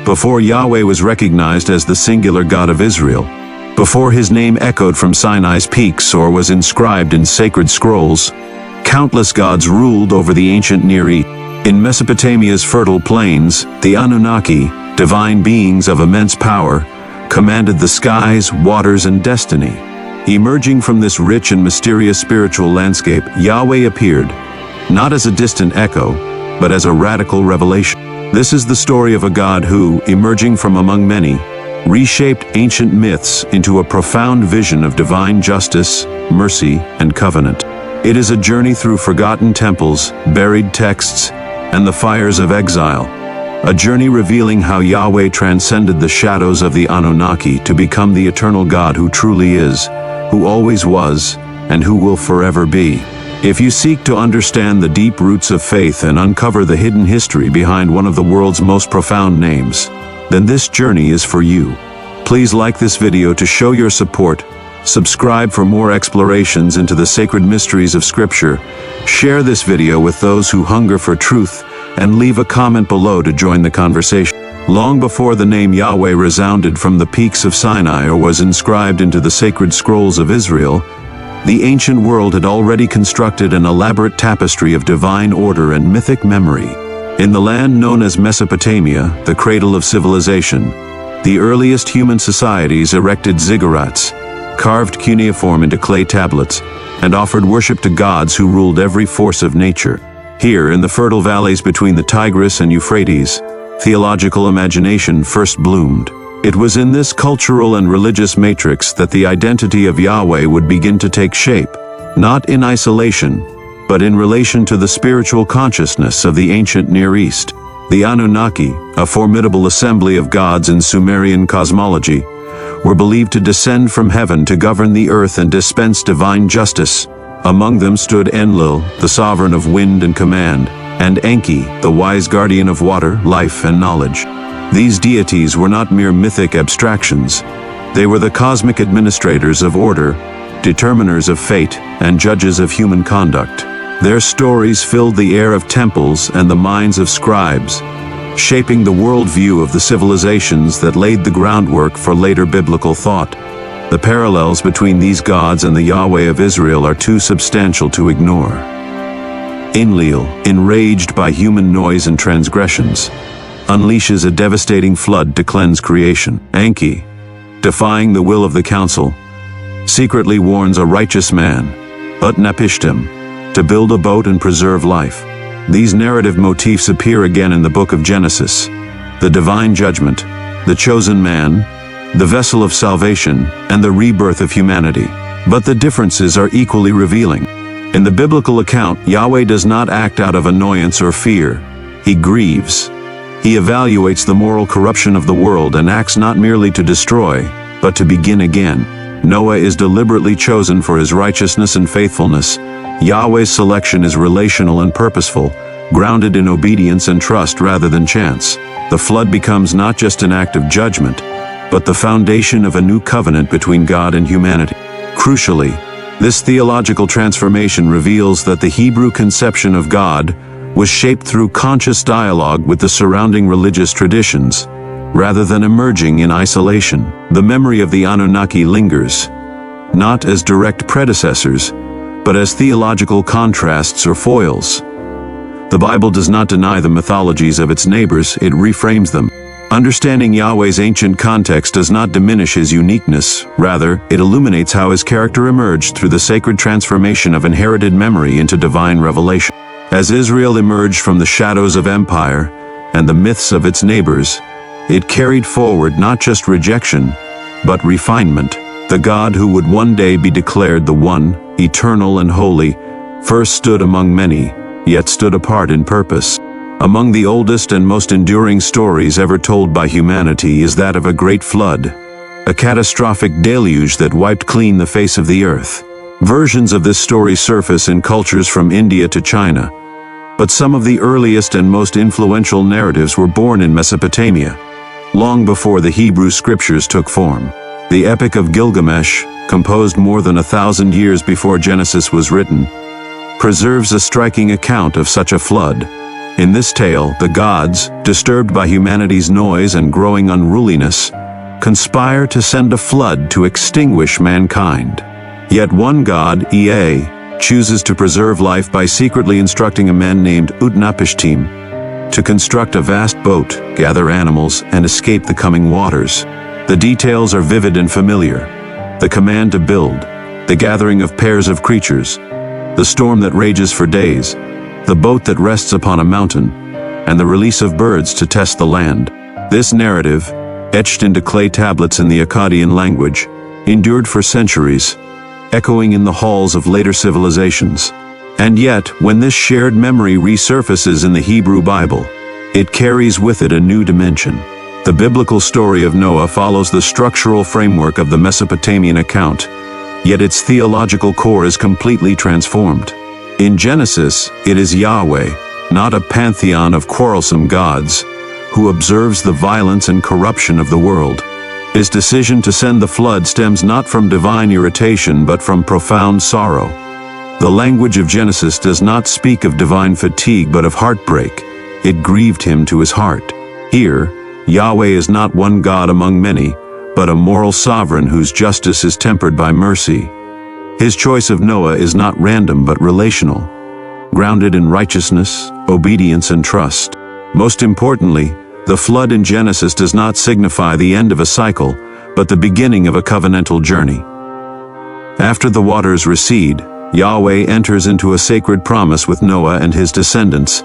before Yahweh was recognized as the singular God of Israel, before his name echoed from Sinai's peaks or was inscribed in sacred scrolls, countless gods ruled over the ancient Near East. In Mesopotamia's fertile plains, the Anunnaki, divine beings of immense power, commanded the skies, waters, and destiny. Emerging from this rich and mysterious spiritual landscape, Yahweh appeared, not as a distant echo, but as a radical revelation. This is the story of a God who, emerging from among many, reshaped ancient myths into a profound vision of divine justice, mercy, and covenant. It is a journey through forgotten temples, buried texts, and the fires of exile. A journey revealing how Yahweh transcended the shadows of the Anunnaki to become the eternal God who truly is, who always was, and who will forever be. If you seek to understand the deep roots of faith and uncover the hidden history behind one of the world's most profound names, then this journey is for you. Please like this video to show your support, subscribe for more explorations into the sacred mysteries of Scripture, share this video with those who hunger for truth, and leave a comment below to join the conversation. Long before the name Yahweh resounded from the peaks of Sinai or was inscribed into the sacred scrolls of Israel, the ancient world had already constructed an elaborate tapestry of divine order and mythic memory. In the land known as Mesopotamia, the cradle of civilization, the earliest human societies erected ziggurats, carved cuneiform into clay tablets, and offered worship to gods who ruled every force of nature. Here, in the fertile valleys between the Tigris and Euphrates, theological imagination first bloomed. It was in this cultural and religious matrix that the identity of Yahweh would begin to take shape, not in isolation, but in relation to the spiritual consciousness of the ancient Near East. The Anunnaki, a formidable assembly of gods in Sumerian cosmology, were believed to descend from heaven to govern the earth and dispense divine justice. Among them stood Enlil, the sovereign of wind and command, and Enki, the wise guardian of water, life, and knowledge. These deities were not mere mythic abstractions. They were the cosmic administrators of order, determiners of fate, and judges of human conduct. Their stories filled the air of temples and the minds of scribes, shaping the worldview of the civilizations that laid the groundwork for later biblical thought. The parallels between these gods and the Yahweh of Israel are too substantial to ignore. Enlil, enraged by human noise and transgressions, unleashes a devastating flood to cleanse creation. Enki, defying the will of the council, secretly warns a righteous man, Utnapishtim, to build a boat and preserve life. These narrative motifs appear again in the book of Genesis: the divine judgment, the chosen man, the vessel of salvation, and the rebirth of humanity. But the differences are equally revealing. In the biblical account, Yahweh does not act out of annoyance or fear. He grieves. He evaluates the moral corruption of the world and acts not merely to destroy, but to begin again. Noah is deliberately chosen for his righteousness and faithfulness. Yahweh's selection is relational and purposeful, grounded in obedience and trust rather than chance. The flood becomes not just an act of judgment, but the foundation of a new covenant between God and humanity. Crucially, this theological transformation reveals that the Hebrew conception of God was shaped through conscious dialogue with the surrounding religious traditions, rather than emerging in isolation. The memory of the Anunnaki lingers, not as direct predecessors, but as theological contrasts or foils. The Bible does not deny the mythologies of its neighbors, it reframes them. Understanding Yahweh's ancient context does not diminish his uniqueness, rather, it illuminates how his character emerged through the sacred transformation of inherited memory into divine revelation. As Israel emerged from the shadows of empire and the myths of its neighbors, it carried forward not just rejection, but refinement. The God who would one day be declared the one, eternal and holy, first stood among many, yet stood apart in purpose. Among the oldest and most enduring stories ever told by humanity is that of a great flood, a catastrophic deluge that wiped clean the face of the earth. Versions of this story surface in cultures from India to China, but some of the earliest and most influential narratives were born in Mesopotamia, long before the Hebrew scriptures took form. The Epic of Gilgamesh, composed more than 1,000 years before Genesis was written, preserves a striking account of such a flood, In this tale, the gods, disturbed by humanity's noise and growing unruliness, conspire to send a flood to extinguish mankind. Yet one god, Ea, chooses to preserve life by secretly instructing a man named Utnapishtim to construct a vast boat, gather animals, and escape the coming waters. The details are vivid and familiar. The command to build, the gathering of pairs of creatures, the storm that rages for days, the boat that rests upon a mountain, and the release of birds to test the land. This narrative, etched into clay tablets in the Akkadian language, endured for centuries, echoing in the halls of later civilizations. And yet, when this shared memory resurfaces in the Hebrew Bible, it carries with it a new dimension. The biblical story of Noah follows the structural framework of the Mesopotamian account, yet its theological core is completely transformed. In Genesis, it is Yahweh, not a pantheon of quarrelsome gods, who observes the violence and corruption of the world. His decision to send the flood stems not from divine irritation but from profound sorrow. The language of Genesis does not speak of divine fatigue but of heartbreak. It grieved him to his heart. Here, Yahweh is not one God among many, but a moral sovereign whose justice is tempered by mercy. His choice of Noah is not random but relational, grounded in righteousness, obedience, and trust. Most importantly, the flood in Genesis does not signify the end of a cycle, but the beginning of a covenantal journey. After the waters recede, Yahweh enters into a sacred promise with Noah and his descendants,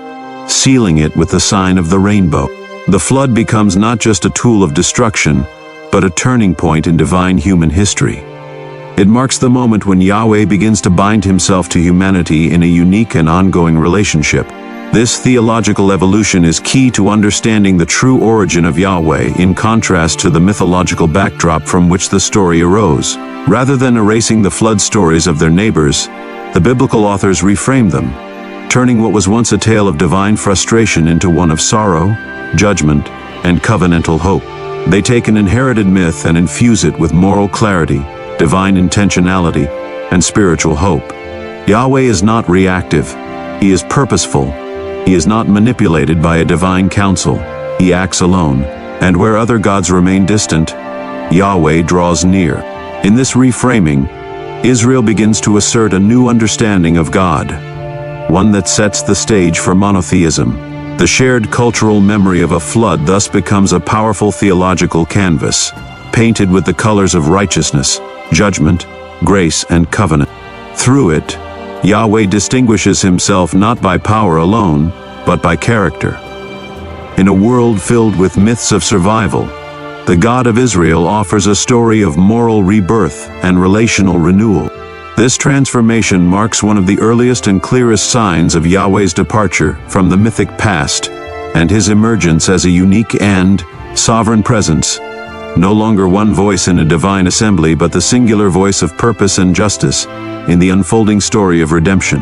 sealing it with the sign of the rainbow. The flood becomes not just a tool of destruction, but a turning point in divine human history. It marks the moment when Yahweh begins to bind himself to humanity in a unique and ongoing relationship. This theological evolution is key to understanding the true origin of Yahweh in contrast to the mythological backdrop from which the story arose. Rather than erasing the flood stories of their neighbors, the biblical authors reframe them, turning what was once a tale of divine frustration into one of sorrow, judgment, and covenantal hope. They take an inherited myth and infuse it with moral clarity, divine intentionality, and spiritual hope. Yahweh is not reactive. He is purposeful. He is not manipulated by a divine counsel. He acts alone, and where other gods remain distant, Yahweh draws near. In this reframing, Israel begins to assert a new understanding of God, one that sets the stage for monotheism. The shared cultural memory of a flood thus becomes a powerful theological canvas, painted with the colors of righteousness, judgment, grace, and covenant. Through it, Yahweh distinguishes himself not by power alone, but by character. In a world filled with myths of survival, the God of Israel offers a story of moral rebirth and relational renewal. This transformation marks one of the earliest and clearest signs of Yahweh's departure from the mythic past and his emergence as a unique and sovereign presence, no longer one voice in a divine assembly but the singular voice of purpose and justice in the unfolding story of redemption.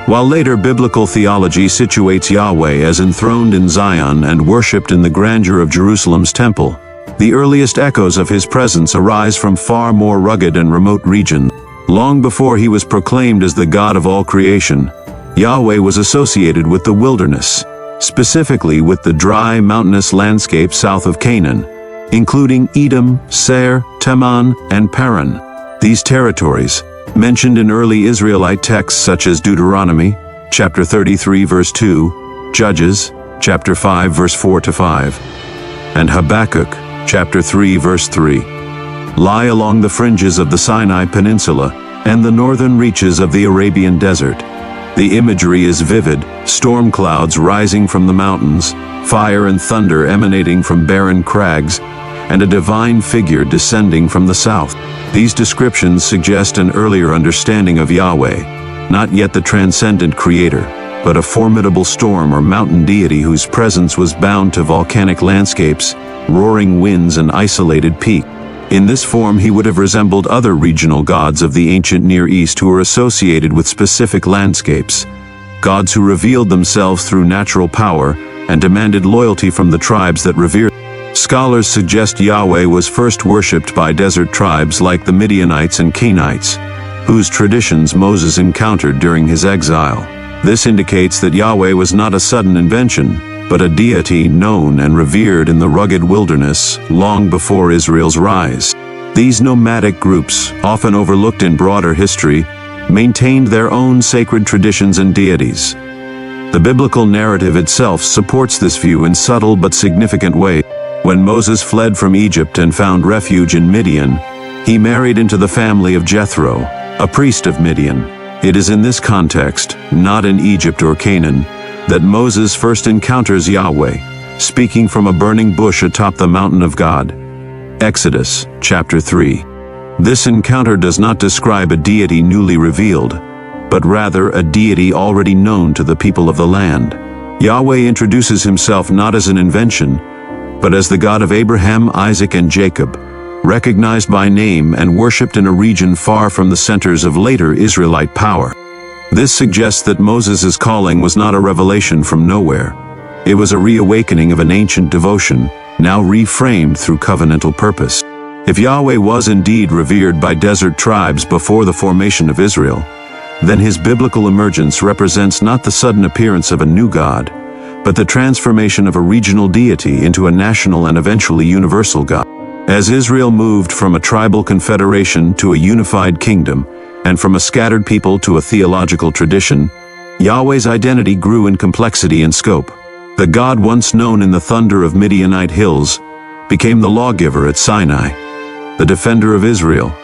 While later biblical theology situates Yahweh as enthroned in Zion and worshipped in the grandeur of Jerusalem's temple, the earliest echoes of his presence arise from far more rugged and remote regions. Long before he was proclaimed as the God of all creation, Yahweh was associated with the wilderness, specifically with the dry, mountainous landscape south of Canaan, including Edom, Seir, Teman, and Paran. These territories, mentioned in early Israelite texts such as Deuteronomy, chapter 33, verse 2, Judges, chapter 5, verse 4-5, and Habakkuk, chapter 3, verse 3, lie along the fringes of the Sinai Peninsula and the northern reaches of the Arabian Desert. The imagery is vivid: storm clouds rising from the mountains, fire and thunder emanating from barren crags, and a divine figure descending from the south. These descriptions suggest an earlier understanding of Yahweh, not yet the transcendent creator, but a formidable storm or mountain deity whose presence was bound to volcanic landscapes, roaring winds, and isolated peaks. In this form he would have resembled other regional gods of the ancient Near East who were associated with specific landscapes, gods who revealed themselves through natural power and demanded loyalty from the tribes that revered them. Scholars suggest Yahweh was first worshipped by desert tribes like the Midianites and Canaanites, whose traditions Moses encountered during his exile. This indicates that Yahweh was not a sudden invention, but a deity known and revered in the rugged wilderness long before Israel's rise. These nomadic groups, often overlooked in broader history, maintained their own sacred traditions and deities. The biblical narrative itself supports this view in subtle but significant ways. When Moses fled from Egypt and found refuge in Midian, he married into the family of Jethro, a priest of Midian. It is in this context, not in Egypt or Canaan, that Moses first encounters Yahweh, speaking from a burning bush atop the mountain of God. Exodus, chapter 3. This encounter does not describe a deity newly revealed, but rather a deity already known to the people of the land. Yahweh introduces himself not as an invention, but as the God of Abraham, Isaac, and Jacob, recognized by name and worshipped in a region far from the centers of later Israelite power. This suggests that Moses' calling was not a revelation from nowhere. It was a reawakening of an ancient devotion, now reframed through covenantal purpose. If Yahweh was indeed revered by desert tribes before the formation of Israel, then his biblical emergence represents not the sudden appearance of a new God, but the transformation of a regional deity into a national and eventually universal God. As Israel moved from a tribal confederation to a unified kingdom, and from a scattered people to a theological tradition, Yahweh's identity grew in complexity and scope. The God once known in the thunder of Midianite hills became the lawgiver at Sinai, the defender of Israel,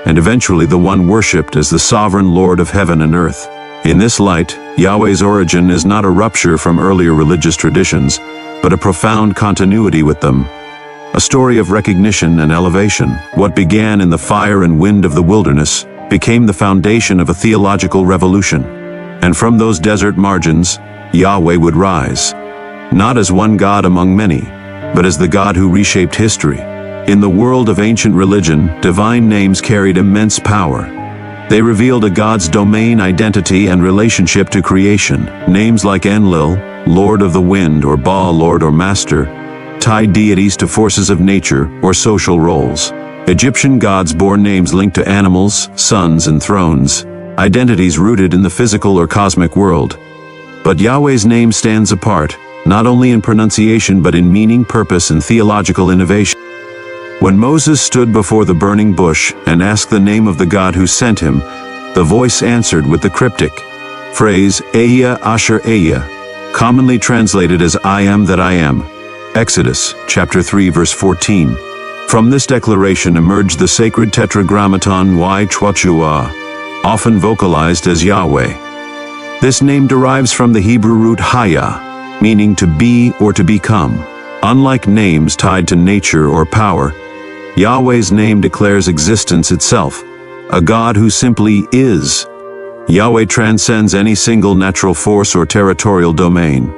and eventually the one worshipped as the sovereign Lord of heaven and earth. In this light, Yahweh's origin is not a rupture from earlier religious traditions, but a profound continuity with them. A story of recognition and elevation. What began in the fire and wind of the wilderness became the foundation of a theological revolution. And from those desert margins, Yahweh would rise, not as one God among many, but as the God who reshaped history. In the world of ancient religion, divine names carried immense power. They revealed a God's domain, identity, and relationship to creation. Names like Enlil, Lord of the Wind, or Baal, Lord or Master, tied deities to forces of nature or social roles. Egyptian gods bore names linked to animals, suns, and thrones, identities rooted in the physical or cosmic world. But Yahweh's name stands apart, not only in pronunciation but in meaning, purpose, and theological innovation. When Moses stood before the burning bush and asked the name of the God who sent him, the voice answered with the cryptic phrase, Ehyeh Asher Ehyeh, commonly translated as I am that I am. Exodus, chapter 3, verse 14. From this declaration emerged the sacred tetragrammaton Y-Chwachua, often vocalized as Yahweh. This name derives from the Hebrew root Haya, meaning to be or to become. Unlike names tied to nature or power, Yahweh's name declares existence itself, a God who simply is. Yahweh transcends any single natural force or territorial domain.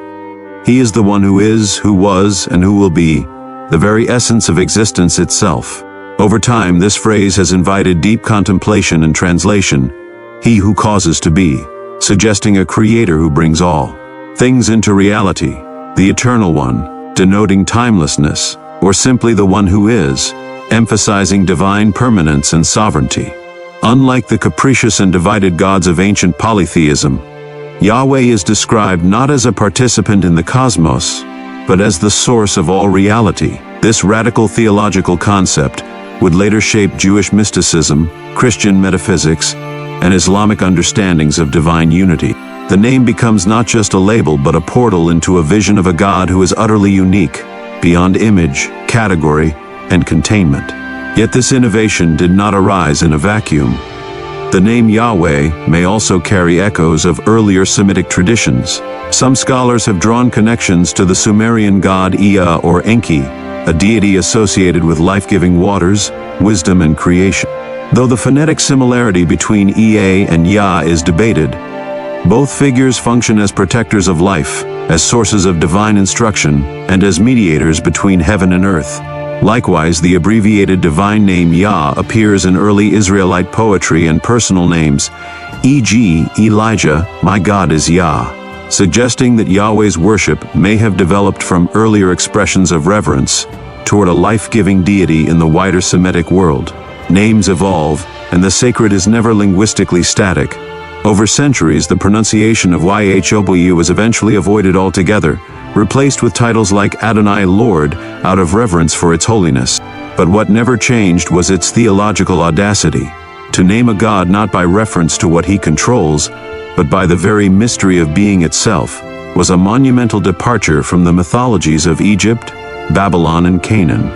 He is the one who is, who was, and who will be, the very essence of existence itself. Over time, this phrase has invited deep contemplation and translation, he who causes to be, suggesting a creator who brings all things into reality, the eternal one, denoting timelessness, or simply the one who is, emphasizing divine permanence and sovereignty. Unlike the capricious and divided gods of ancient polytheism, Yahweh is described not as a participant in the cosmos, but as the source of all reality. This radical theological concept would later shape Jewish mysticism, Christian metaphysics, and Islamic understandings of divine unity. The name becomes not just a label but a portal into a vision of a God who is utterly unique, beyond image, category, and containment. Yet this innovation did not arise in a vacuum. The name Yahweh may also carry echoes of earlier Semitic traditions. Some scholars have drawn connections to the Sumerian god Ea or Enki, a deity associated with life-giving waters, wisdom, and creation. Though the phonetic similarity between Ea and Yah is debated, both figures function as protectors of life, as sources of divine instruction, and as mediators between heaven and earth. Likewise, the abbreviated divine name Yah appears in early Israelite poetry and personal names, e.g., Elijah, my God is Yah, suggesting that Yahweh's worship may have developed from earlier expressions of reverence toward a life-giving deity in the wider Semitic world. Names evolve, and the sacred is never linguistically static, Over centuries, the pronunciation of Yahweh was eventually avoided altogether, replaced with titles like Adonai Lord, out of reverence for its holiness. But what never changed was its theological audacity. To name a god not by reference to what he controls, but by the very mystery of being itself, was a monumental departure from the mythologies of Egypt, Babylon, and Canaan.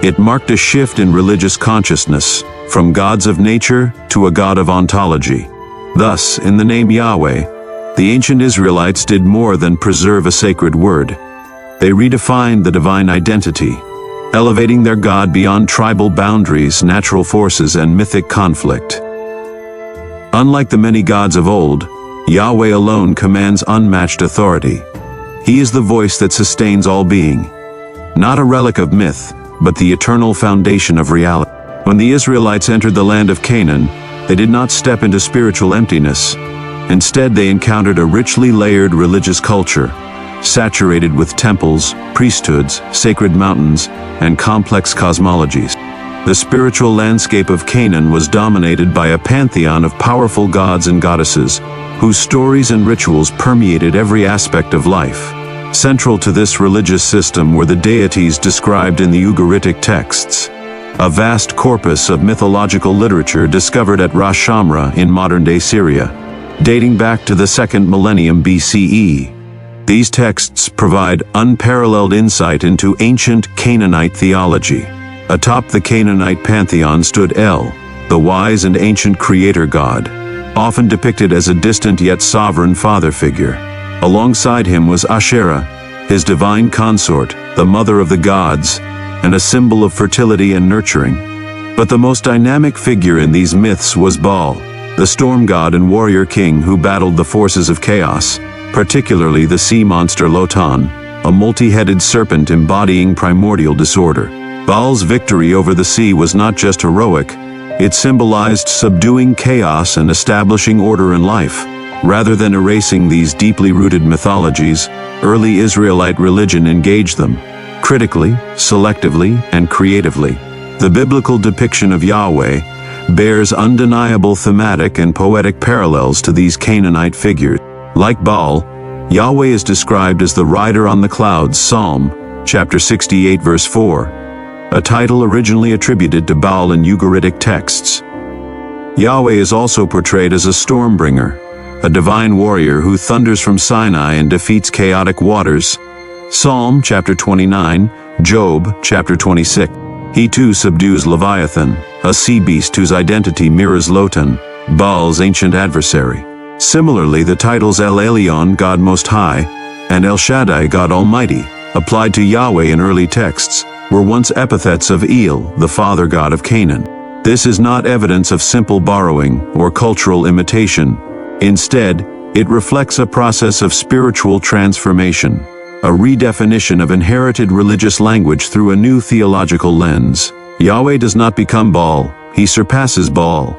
It marked a shift in religious consciousness, from gods of nature to a god of ontology. Thus, in the name Yahweh, the ancient Israelites did more than preserve a sacred word. They redefined the divine identity, elevating their God beyond tribal boundaries, natural forces, and mythic conflict. Unlike the many gods of old, Yahweh alone commands unmatched authority. He is the voice that sustains all being. Not a relic of myth, but the eternal foundation of reality. When the Israelites entered the land of Canaan, they did not step into spiritual emptiness. Instead, they encountered a richly layered religious culture, saturated with temples, priesthoods, sacred mountains, and complex cosmologies. The spiritual landscape of Canaan was dominated by a pantheon of powerful gods and goddesses, whose stories and rituals permeated every aspect of life. Central to this religious system were the deities described in the Ugaritic texts, a vast corpus of mythological literature discovered at Ras Shamra in modern-day Syria, dating back to the 2nd millennium BCE. These texts provide unparalleled insight into ancient Canaanite theology. Atop the Canaanite pantheon stood El, the wise and ancient creator god, often depicted as a distant yet sovereign father figure. Alongside him was Asherah, his divine consort, the mother of the gods, and a symbol of fertility and nurturing. But the most dynamic figure in these myths was Baal, the storm god and warrior king who battled the forces of chaos, particularly the sea monster Lotan, a multi-headed serpent embodying primordial disorder. Baal's victory over the sea was not just heroic, it symbolized subduing chaos and establishing order in life. Rather than erasing these deeply rooted mythologies, early Israelite religion engaged them, critically, selectively, and creatively. The biblical depiction of Yahweh bears undeniable thematic and poetic parallels to these Canaanite figures. Like Baal, Yahweh is described as the rider on the clouds, Psalm, chapter 68 verse 4, a title originally attributed to Baal in Ugaritic texts. Yahweh is also portrayed as a stormbringer, a divine warrior who thunders from Sinai and defeats chaotic waters. Psalm chapter 29, Job chapter 26. He too subdues Leviathan, a sea beast whose identity mirrors Lotan, Baal's ancient adversary. Similarly, the titles El Elyon, God Most High, and El Shaddai, God Almighty, applied to Yahweh in early texts, were once epithets of El, the father god of Canaan. This is not evidence of simple borrowing or cultural imitation. Instead, it reflects a process of spiritual transformation, a redefinition of inherited religious language through a new theological lens. Yahweh does not become Baal, he surpasses Baal,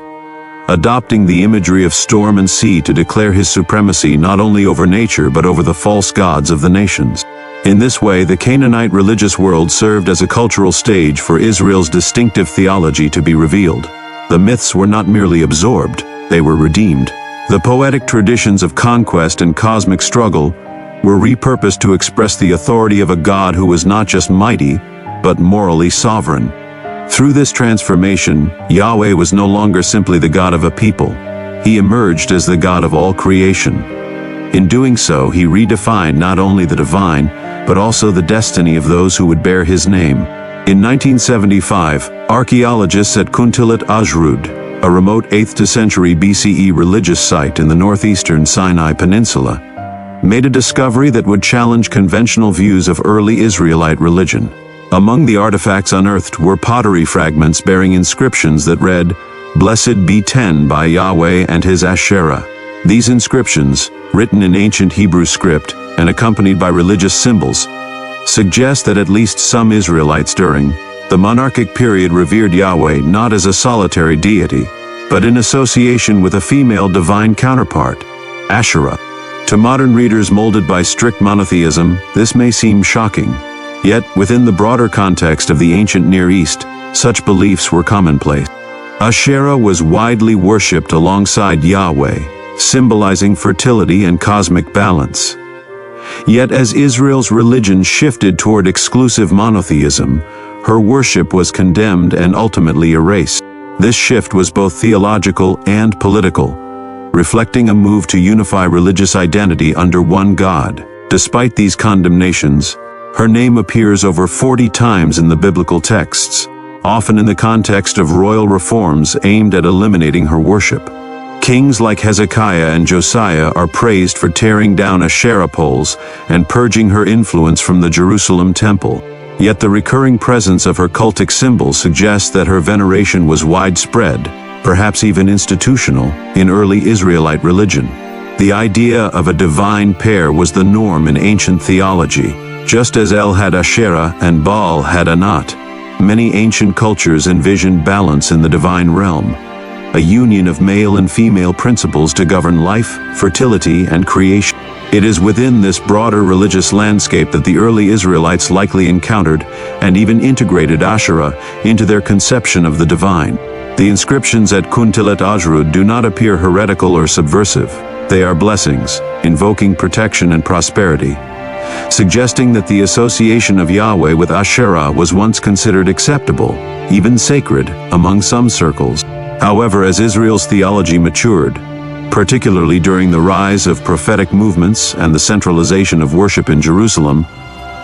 adopting the imagery of storm and sea to declare his supremacy not only over nature but over the false gods of the nations. In this way, the Canaanite religious world served as a cultural stage for Israel's distinctive theology to be revealed. The myths were not merely absorbed, they were redeemed. The poetic traditions of conquest and cosmic struggle were repurposed to express the authority of a God who was not just mighty, but morally sovereign. Through this transformation, Yahweh was no longer simply the God of a people. He emerged as the God of all creation. In doing so, he redefined not only the divine, but also the destiny of those who would bear his name. In 1975, archaeologists at Kuntilat Ajrud, a remote 8th century BCE religious site in the northeastern Sinai Peninsula, made a discovery that would challenge conventional views of early Israelite religion. Among the artifacts unearthed were pottery fragments bearing inscriptions that read, "Blessed be 10 by Yahweh and his Asherah." These inscriptions, written in ancient Hebrew script and accompanied by religious symbols, suggest that at least some Israelites during the monarchic period revered Yahweh not as a solitary deity, but in association with a female divine counterpart, Asherah. To modern readers molded by strict monotheism, this may seem shocking. Yet, within the broader context of the ancient Near East, such beliefs were commonplace. Asherah was widely worshipped alongside Yahweh, symbolizing fertility and cosmic balance. Yet as Israel's religion shifted toward exclusive monotheism, her worship was condemned and ultimately erased. This shift was both theological and political, reflecting a move to unify religious identity under one God. Despite these condemnations, her name appears over 40 times in the biblical texts, often in the context of royal reforms aimed at eliminating her worship. Kings like Hezekiah and Josiah are praised for tearing down Asherah poles and purging her influence from the Jerusalem temple. Yet the recurring presence of her cultic symbols suggests that her veneration was widespread, perhaps even institutional, in early Israelite religion. The idea of a divine pair was the norm in ancient theology, just as El had Asherah and Baal had Anat. Many ancient cultures envisioned balance in the divine realm, a union of male and female principles to govern life, fertility, and creation. It is within this broader religious landscape that the early Israelites likely encountered and even integrated Asherah into their conception of the divine. The inscriptions at Kuntilat Ajrud do not appear heretical or subversive. They are blessings, invoking protection and prosperity, suggesting that the association of Yahweh with Asherah was once considered acceptable, even sacred, among some circles. However, as Israel's theology matured, particularly during the rise of prophetic movements and the centralization of worship in Jerusalem,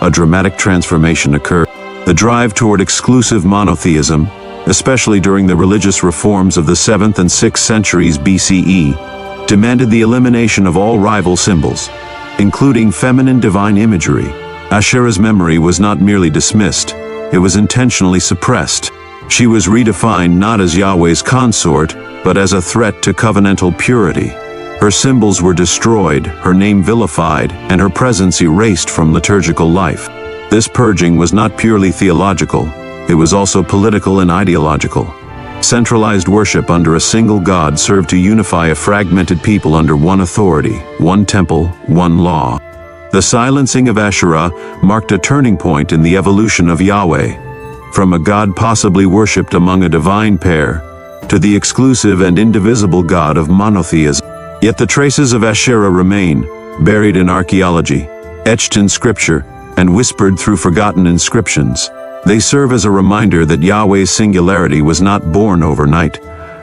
a dramatic transformation occurred. The drive toward exclusive monotheism, especially during the religious reforms of the 7th and 6th centuries BCE, demanded the elimination of all rival symbols, including feminine divine imagery. Asherah's memory was not merely dismissed, it was intentionally suppressed. She was redefined not as Yahweh's consort, but as a threat to covenantal purity. Her symbols were destroyed, her name vilified, and her presence erased from liturgical life. This purging was not purely theological, it was also political and ideological. Centralized worship under a single God served to unify a fragmented people under one authority, one temple, one law. The silencing of Asherah marked a turning point in the evolution of Yahweh, from a God possibly worshipped among a divine pair, to the exclusive and indivisible God of monotheism. Yet the traces of Asherah remain, buried in archaeology, etched in scripture, and whispered through forgotten inscriptions. They serve as a reminder that Yahweh's singularity was not born overnight,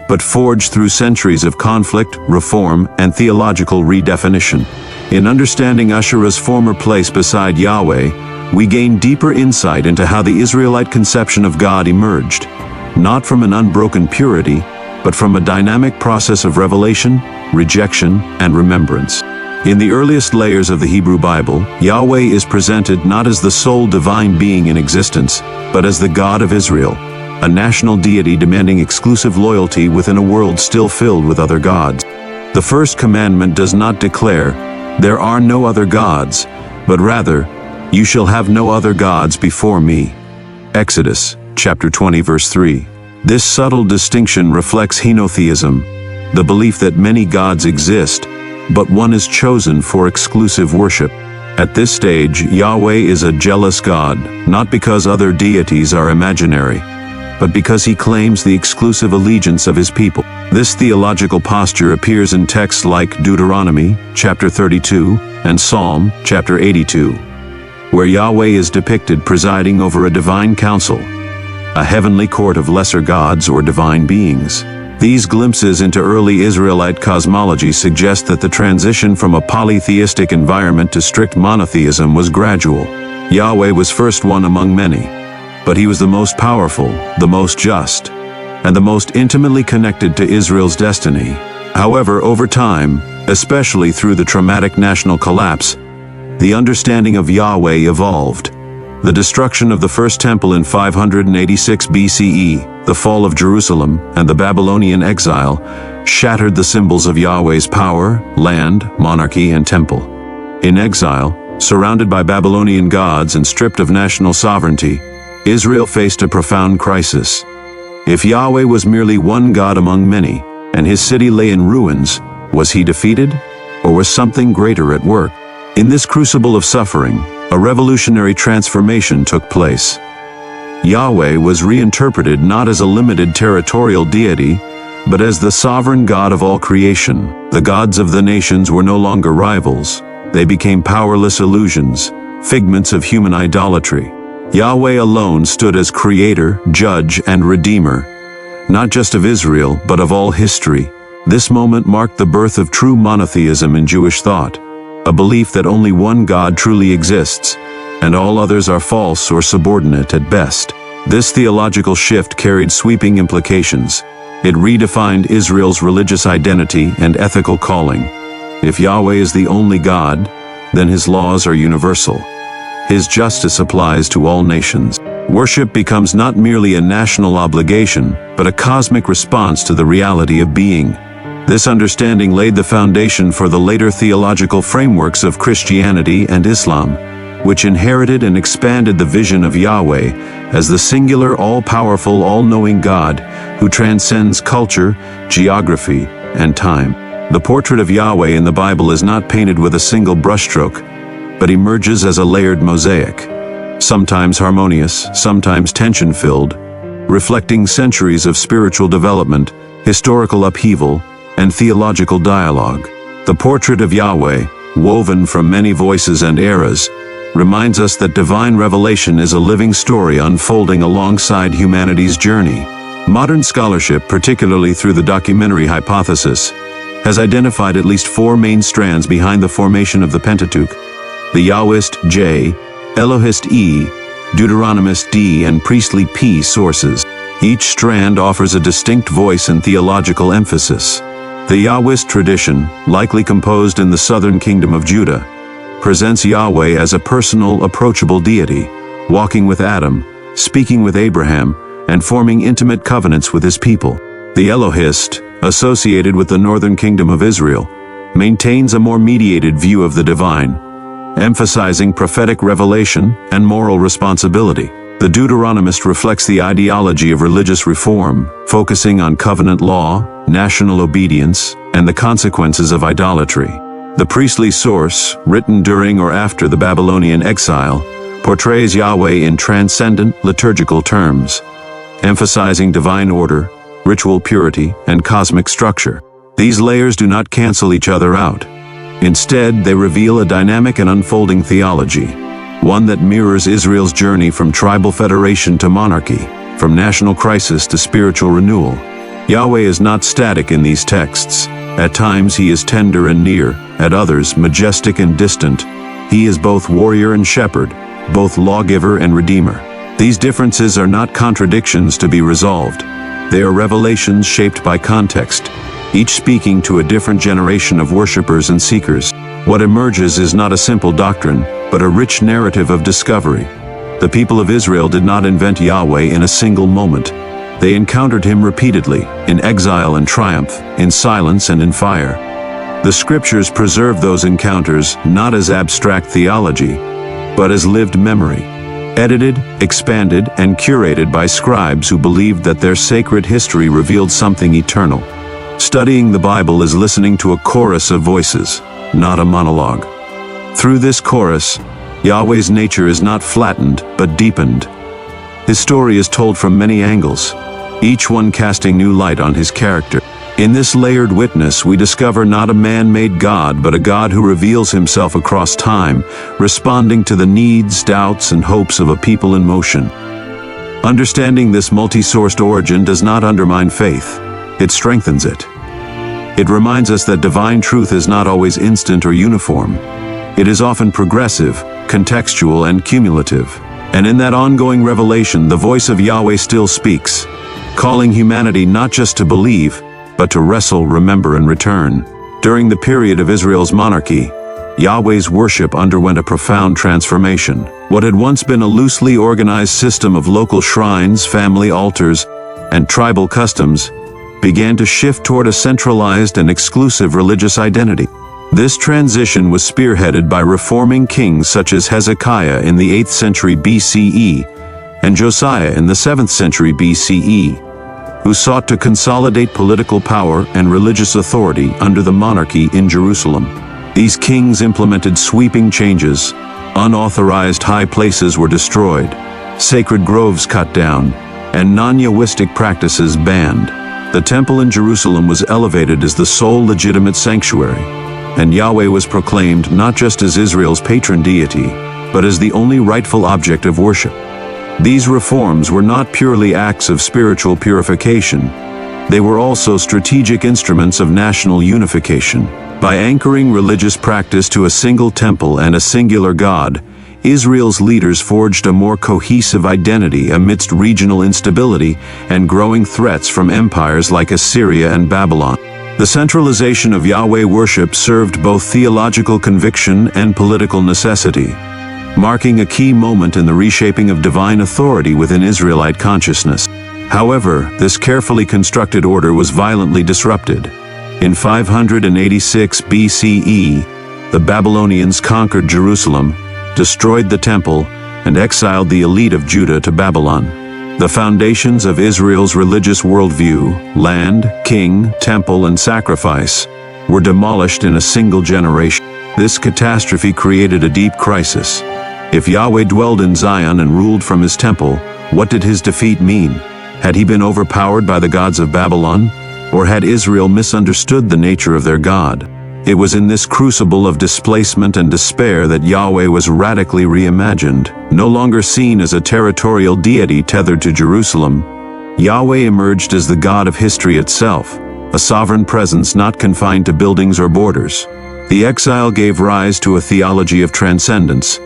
but forged through centuries of conflict, reform, and theological redefinition. In understanding Asherah's former place beside Yahweh, we gain deeper insight into how the Israelite conception of God emerged, not from an unbroken purity, but from a dynamic process of revelation, rejection, and remembrance. In the earliest layers of the Hebrew Bible, Yahweh is presented not as the sole divine being in existence, but as the God of Israel, a national deity demanding exclusive loyalty within a world still filled with other gods. The first commandment does not declare, "There are no other gods," but rather, "You shall have no other gods before me." Exodus, chapter 20, verse 3. This subtle distinction reflects henotheism, the belief that many gods exist, but one is chosen for exclusive worship. At this stage, Yahweh is a jealous God, not because other deities are imaginary, but because he claims the exclusive allegiance of his people. This theological posture appears in texts like Deuteronomy, chapter 32, and Psalm, chapter 82, where Yahweh is depicted presiding over a divine council, a heavenly court of lesser gods or divine beings. These glimpses into early Israelite cosmology suggest that the transition from a polytheistic environment to strict monotheism was gradual. Yahweh was first one among many, but he was the most powerful, the most just, and the most intimately connected to Israel's destiny. However, over time, especially through the traumatic national collapse, the understanding of Yahweh evolved. The destruction of the first temple in 586 BCE, the fall of Jerusalem, and the Babylonian exile shattered the symbols of Yahweh's power, land, monarchy, and temple. In exile, surrounded by Babylonian gods and stripped of national sovereignty, Israel faced a profound crisis. If Yahweh was merely one God among many, and his city lay in ruins, was he defeated, or was something greater at work? In this crucible of suffering, a revolutionary transformation took place. Yahweh was reinterpreted not as a limited territorial deity, But as the sovereign God of all creation, the gods of the nations were no longer rivals. They became powerless illusions, figments of human idolatry. Yahweh alone stood as creator, judge, and redeemer, not just of Israel, but of all history. This moment marked the birth of true monotheism in Jewish thought, a belief that only one God truly exists, and all others are false or subordinate at best. This theological shift carried sweeping implications. It redefined Israel's religious identity and ethical calling. If Yahweh is the only God, then his laws are universal. His justice applies to all nations. Worship becomes not merely a national obligation, but a cosmic response to the reality of being. This understanding laid the foundation for the later theological frameworks of Christianity and Islam, which inherited and expanded the vision of Yahweh as the singular, all-powerful, all-knowing God who transcends culture, geography, and time. The portrait of Yahweh in the Bible is not painted with a single brushstroke, but emerges as a layered mosaic, sometimes harmonious, sometimes tension-filled, reflecting centuries of spiritual development, historical upheaval, and theological dialogue. The portrait of Yahweh, woven from many voices and eras, reminds us that divine revelation is a living story unfolding alongside humanity's journey. Modern scholarship, particularly through the documentary hypothesis, has identified at least 4 main strands behind the formation of the Pentateuch: the Yahwist J, Elohist E, Deuteronomist D, and priestly P sources. Each strand offers a distinct voice and theological emphasis. The Yahwist tradition, likely composed in the southern kingdom of Judah, presents Yahweh as a personal, approachable deity, walking with Adam, speaking with Abraham, and forming intimate covenants with his people. The Elohist, associated with the northern kingdom of Israel, maintains a more mediated view of the divine, emphasizing prophetic revelation and moral responsibility. The Deuteronomist reflects the ideology of religious reform, focusing on covenant law, national obedience, and the consequences of idolatry. The priestly source, written during or after the Babylonian exile, portrays Yahweh in transcendent liturgical terms, emphasizing divine order, ritual purity, and cosmic structure. These layers do not cancel each other out. Instead, they reveal a dynamic and unfolding theology, one that mirrors Israel's journey from tribal federation to monarchy, from national crisis to spiritual renewal. Yahweh is not static in these texts. At times he is tender and near, at others majestic and distant. He is both warrior and shepherd, both lawgiver and redeemer. These differences are not contradictions to be resolved. They are revelations shaped by context, each speaking to a different generation of worshipers and seekers. What emerges is not a simple doctrine, but a rich narrative of discovery. The people of Israel did not invent Yahweh in a single moment. They encountered him repeatedly, in exile and triumph, in silence and in fire. The scriptures preserve those encounters not as abstract theology, but as lived memory, edited, expanded, and curated by scribes who believed that their sacred history revealed something eternal. Studying the Bible is listening to a chorus of voices, not a monologue. Through this chorus, Yahweh's nature is not flattened, but deepened. His story is told from many angles, each one casting new light on his character. In this layered witness, we discover not a man-made God, but a God who reveals himself across time, responding to the needs, doubts, and hopes of a people in motion. Understanding this multi-sourced origin does not undermine faith. It strengthens it. It reminds us that divine truth is not always instant or uniform. It is often progressive, contextual, and cumulative. And in that ongoing revelation, the voice of Yahweh still speaks, calling humanity not just to believe, but to wrestle, remember, and return. During the period of Israel's monarchy, Yahweh's worship underwent a profound transformation. What had once been a loosely organized system of local shrines, family altars, and tribal customs began to shift toward a centralized and exclusive religious identity. This transition was spearheaded by reforming kings such as Hezekiah in the 8th century BCE and Josiah in the 7th century BCE, who sought to consolidate political power and religious authority under the monarchy in Jerusalem. These kings implemented sweeping changes. Unauthorized high places were destroyed, sacred groves cut down, and non-Yahwistic practices banned. The temple in Jerusalem was elevated as the sole legitimate sanctuary, and Yahweh was proclaimed not just as Israel's patron deity, but as the only rightful object of worship. These reforms were not purely acts of spiritual purification. They were also strategic instruments of national unification. By anchoring religious practice to a single temple and a singular God, Israel's leaders forged a more cohesive identity amidst regional instability and growing threats from empires like Assyria and Babylon. The centralization of Yahweh worship served both theological conviction and political necessity, marking a key moment in the reshaping of divine authority within Israelite consciousness. However, this carefully constructed order was violently disrupted. In 586 BCE, the Babylonians conquered Jerusalem, destroyed the temple, and exiled the elite of Judah to Babylon. The foundations of Israel's religious worldview, land, king, temple, and sacrifice, were demolished in a single generation. This catastrophe created a deep crisis. If Yahweh dwelled in Zion and ruled from his temple, what did his defeat mean? Had he been overpowered by the gods of Babylon? Or had Israel misunderstood the nature of their God? It was in this crucible of displacement and despair that Yahweh was radically reimagined. No longer seen as a territorial deity tethered to Jerusalem, Yahweh emerged as the God of history itself, a sovereign presence not confined to buildings or borders. The exile gave rise to a theology of transcendence,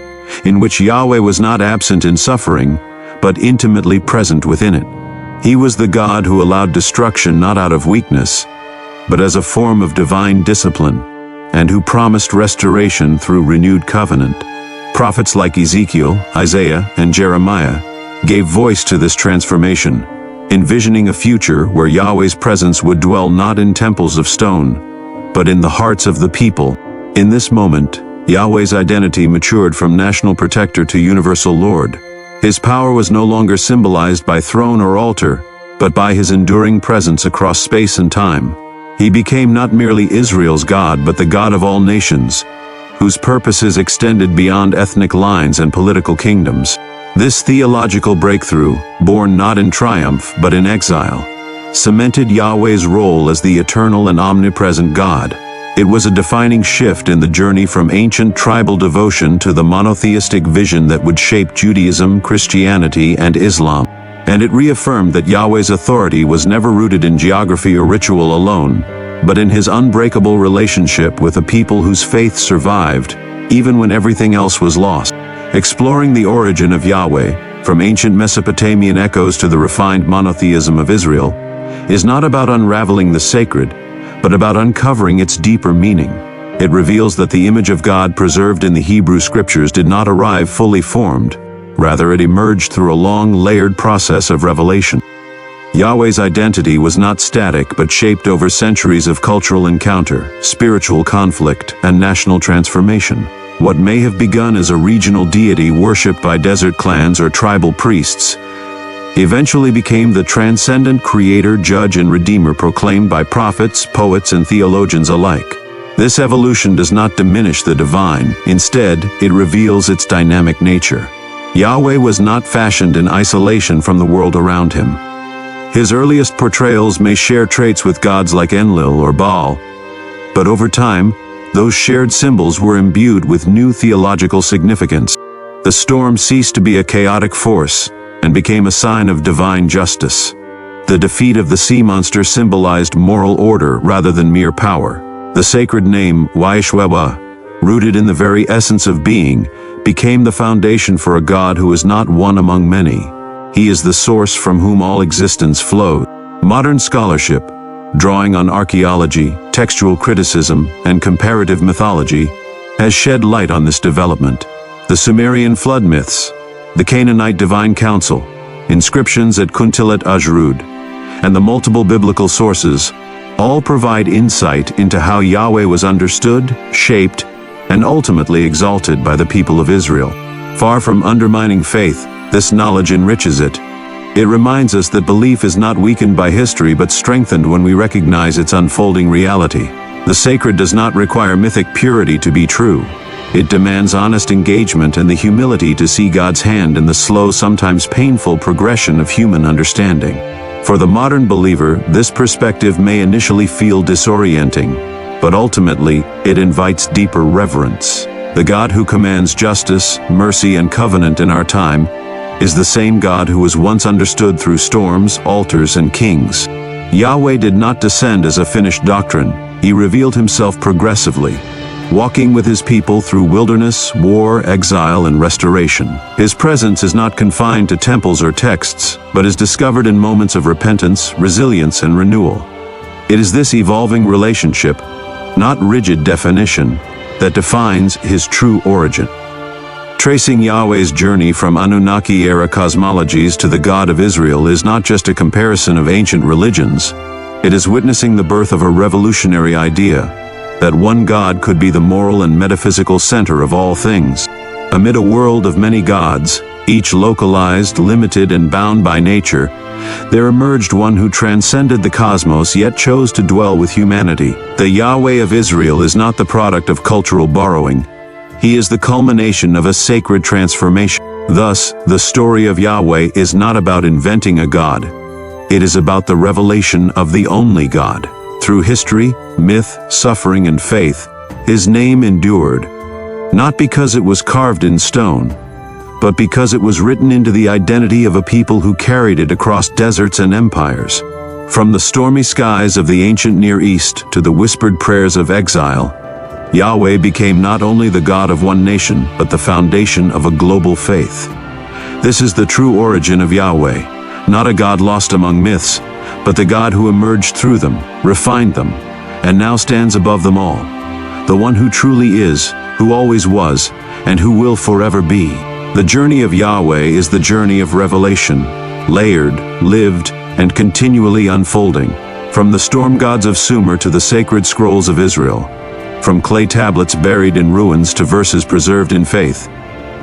in which Yahweh was not absent in suffering, but intimately present within it. He was the God who allowed destruction not out of weakness, but as a form of divine discipline, and who promised restoration through renewed covenant. Prophets like Ezekiel, Isaiah, and Jeremiah gave voice to this transformation, envisioning a future where Yahweh's presence would dwell not in temples of stone, but in the hearts of the people. In this moment, Yahweh's identity matured from national protector to universal Lord. His power was no longer symbolized by throne or altar, but by his enduring presence across space and time. He became not merely Israel's God, but the God of all nations, whose purposes extended beyond ethnic lines and political kingdoms. This theological breakthrough, born not in triumph but in exile, cemented Yahweh's role as the eternal and omnipresent God. It was a defining shift in the journey from ancient tribal devotion to the monotheistic vision that would shape Judaism, Christianity, and Islam. And it reaffirmed that Yahweh's authority was never rooted in geography or ritual alone, but in his unbreakable relationship with a people whose faith survived, even when everything else was lost. Exploring the origin of Yahweh, from ancient Mesopotamian echoes to the refined monotheism of Israel, is not about unraveling the sacred, but about uncovering its deeper meaning. It reveals that the image of God preserved in the Hebrew Scriptures did not arrive fully formed. Rather, it emerged through a long, layered process of revelation. Yahweh's identity was not static but shaped over centuries of cultural encounter, spiritual conflict, and national transformation. What may have begun as a regional deity worshipped by desert clans or tribal priests eventually became the transcendent creator, judge, and redeemer proclaimed by prophets, poets, and theologians alike. This evolution does not diminish the divine. Instead, it reveals its dynamic nature. Yahweh was not fashioned in isolation from the world around him. His earliest portrayals may share traits with gods like Enlil or Baal, but over time, those shared symbols were imbued with new theological significance. The storm ceased to be a chaotic force and became a sign of divine justice. The defeat of the sea monster symbolized moral order rather than mere power. The sacred name, Yahweh, rooted in the very essence of being, became the foundation for a God who is not one among many. He is the source from whom all existence flows. Modern scholarship, drawing on archaeology, textual criticism, and comparative mythology, has shed light on this development. The Sumerian flood myths, the Canaanite divine council, inscriptions at Kuntilat Ajrud, and the multiple biblical sources all provide insight into how Yahweh was understood, shaped, and ultimately exalted by the people of Israel. Far from undermining faith, this knowledge enriches it. It reminds us that belief is not weakened by history but strengthened when we recognize its unfolding reality. The sacred does not require mythic purity to be true. It demands honest engagement and the humility to see God's hand in the slow, sometimes painful progression of human understanding. For the modern believer, this perspective may initially feel disorienting, but ultimately, it invites deeper reverence. The God who commands justice, mercy, and covenant in our time is the same God who was once understood through storms, altars, and kings. Yahweh did not descend as a finished doctrine. He revealed himself progressively, walking with his people through wilderness, war, exile, and restoration. His presence is not confined to temples or texts, but is discovered in moments of repentance, resilience, and renewal. It is this evolving relationship, not rigid definition, that defines his true origin. Tracing Yahweh's journey from Anunnaki-era cosmologies to the God of Israel is not just a comparison of ancient religions. It is witnessing the birth of a revolutionary idea, that one God could be the moral and metaphysical center of all things. Amid a world of many gods, each localized, limited, and bound by nature, there emerged one who transcended the cosmos yet chose to dwell with humanity. The Yahweh of Israel is not the product of cultural borrowing. He is the culmination of a sacred transformation. Thus, the story of Yahweh is not about inventing a god. It is about the revelation of the only God. Through history, myth, suffering, and faith, his name endured, not because it was carved in stone, but because it was written into the identity of a people who carried it across deserts and empires. From the stormy skies of the ancient Near East to the whispered prayers of exile, Yahweh became not only the God of one nation, but the foundation of a global faith. This is the true origin of Yahweh, not a God lost among myths, but the God who emerged through them, refined them, and now stands above them all. The one who truly is, who always was, and who will forever be. The journey of Yahweh is the journey of revelation, layered, lived, and continually unfolding. From the storm gods of Sumer to the sacred scrolls of Israel, from clay tablets buried in ruins to verses preserved in faith,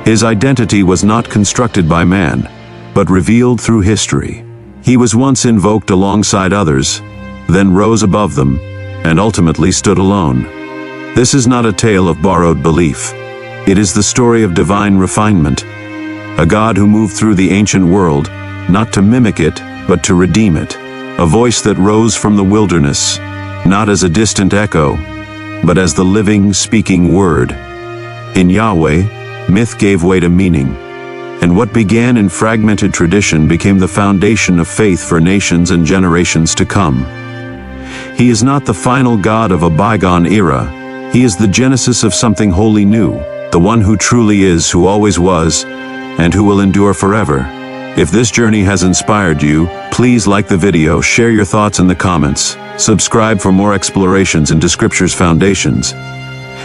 his identity was not constructed by man, but revealed through history. He was once invoked alongside others, then rose above them, and ultimately stood alone. This is not a tale of borrowed belief. It is the story of divine refinement, a God who moved through the ancient world, not to mimic it, but to redeem it. A voice that rose from the wilderness, not as a distant echo, but as the living, speaking word. In Yahweh, myth gave way to meaning, and what began in fragmented tradition became the foundation of faith for nations and generations to come. He is not the final God of a bygone era. He is the genesis of something wholly new, the one who truly is, who always was, and who will endure forever. If this journey has inspired you, please like the video, share your thoughts in the comments, subscribe for more explorations into Scripture's foundations,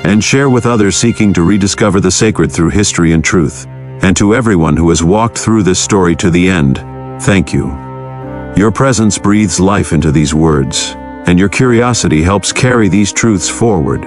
and share with others seeking to rediscover the sacred through history and truth. And to everyone who has walked through this story to the end, thank you. Your presence breathes life into these words, and your curiosity helps carry these truths forward.